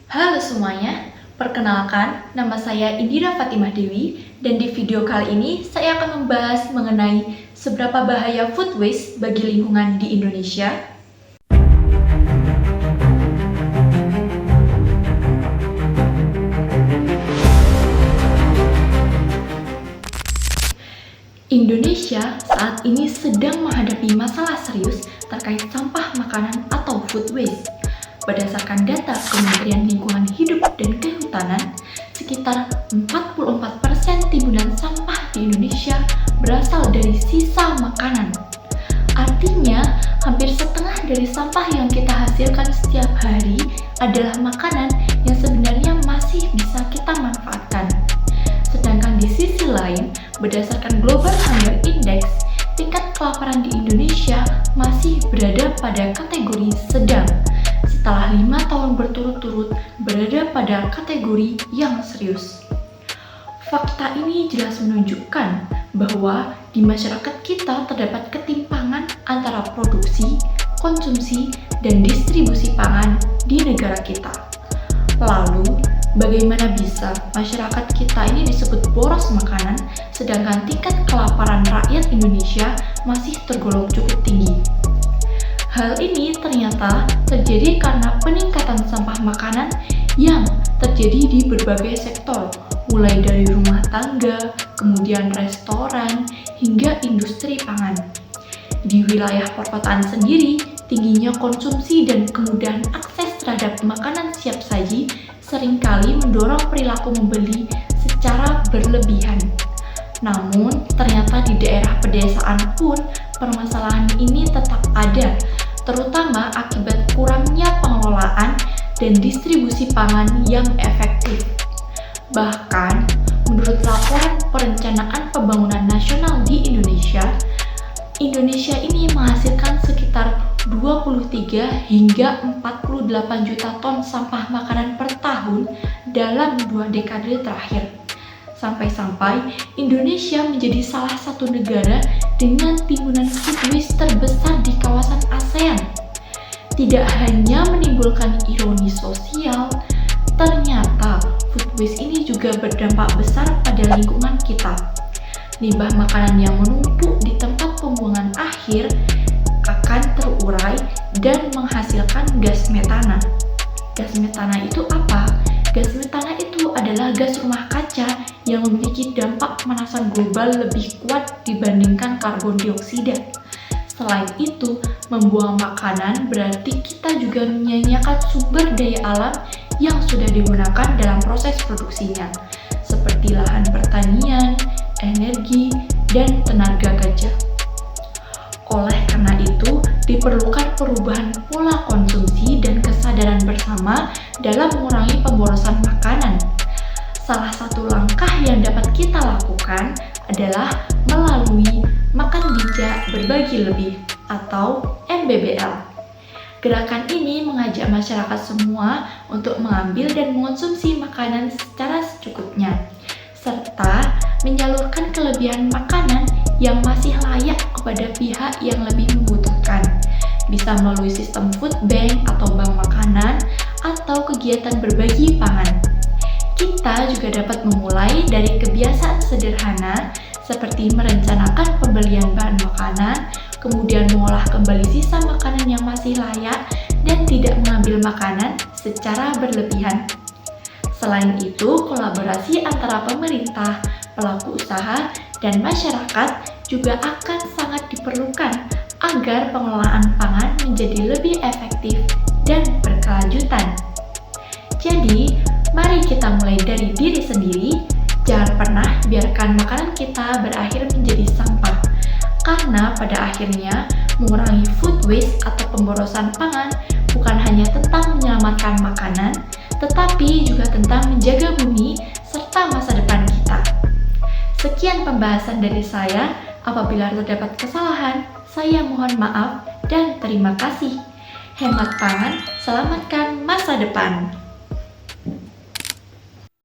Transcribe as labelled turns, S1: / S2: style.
S1: Halo semuanya, perkenalkan nama saya Indira Fatimah Dewi dan di video kali ini saya akan membahas mengenai seberapa bahaya food waste bagi lingkungan di Indonesia. Indonesia saat ini sedang menghadapi masalah serius terkait sampah makanan atau food waste. Berdasarkan data Kementerian Lingkungan Hidup dan Kehutanan, sekitar 44% timbunan sampah di Indonesia berasal dari sisa makanan. Artinya, hampir setengah dari sampah yang kita hasilkan setiap hari adalah makanan yang sebenarnya masih bisa kita manfaatkan. Sedangkan di sisi lain, berdasarkan Global Hunger Index, tingkat kelaparan di Indonesia masih berada pada kategori sedang, setelah 5 tahun berturut-turut berada pada kategori yang serius. Fakta ini jelas menunjukkan bahwa di masyarakat kita terdapat ketimpangan antara produksi, konsumsi, dan distribusi pangan di negara kita. Lalu, bagaimana bisa masyarakat kita ini disebut boros makanan, sedangkan tingkat kelaparan rakyat Indonesia masih tergolong cukup tinggi? Hal ini ternyata terjadi karena peningkatan sampah makanan yang terjadi di berbagai sektor, mulai dari rumah tangga, kemudian restoran, hingga industri pangan. Di wilayah perkotaan sendiri, tingginya konsumsi dan kemudahan akses terhadap makanan siap saji seringkali mendorong perilaku membeli secara berlebihan. Namun, ternyata di daerah pedesaan pun permasalahan ini tetap ada, terutama akibat kurangnya pengelolaan dan distribusi pangan yang efektif. Bahkan, menurut laporan Perencanaan Pembangunan Nasional di Indonesia ini menghasilkan sekitar 23 hingga 48 juta ton sampah makanan per tahun dalam 2 dekade terakhir. Sampai-sampai Indonesia menjadi salah satu negara dengan timbunan food waste terbesar di kawasan ASEAN. Tidak hanya menimbulkan ironi sosial, ternyata food waste ini juga berdampak besar pada lingkungan kita. Limbah makanan yang menumpuk di tempat pembuangan akhir akan terurai dan menghasilkan gas metana. Gas metana itu apa? Gas metana itu adalah gas rumah kaca yang memiliki dampak pemanasan global lebih kuat dibandingkan karbon dioksida. Selain itu, membuang makanan berarti kita juga menyia-nyiakan sumber daya alam yang sudah digunakan dalam proses produksinya, seperti lahan pertanian, energi, dan tenaga kerja. Oleh karena itu, diperlukan perubahan pola konsumsi dan kesadaran bersama dalam mengurangi pemborosan makanan. Salah satu langkah yang dapat kita lakukan adalah melalui Makan Bijak Berbagi Lebih atau MBBL. Gerakan ini mengajak masyarakat semua untuk mengambil dan mengonsumsi makanan secara secukupnya, serta menyalurkan kelebihan makanan yang masih layak kepada pihak yang lebih membutuhkan, bisa melalui sistem food bank atau bank makanan atau kegiatan berbagi pangan. Kita juga dapat memulai dari kebiasaan sederhana seperti merencanakan pembelian bahan makanan, kemudian mengolah kembali sisa makanan yang masih layak, dan tidak mengambil makanan secara berlebihan. Selain itu, kolaborasi antara pemerintah, pelaku usaha, dan masyarakat juga akan sangat diperlukan agar pengelolaan pangan menjadi lebih efektif dan berkelanjutan. Jadi, mari kita mulai dari diri sendiri. Jangan pernah biarkan makanan kita berakhir menjadi sampah, karena pada akhirnya mengurangi food waste atau pemborosan pangan bukan hanya tentang menyelamatkan makanan, tetapi juga tentang menjaga bumi serta masa depan kita. Sekian pembahasan dari saya. Apabila terdapat kesalahan, saya mohon maaf dan terima kasih. Hemat pangan, selamatkan masa depan.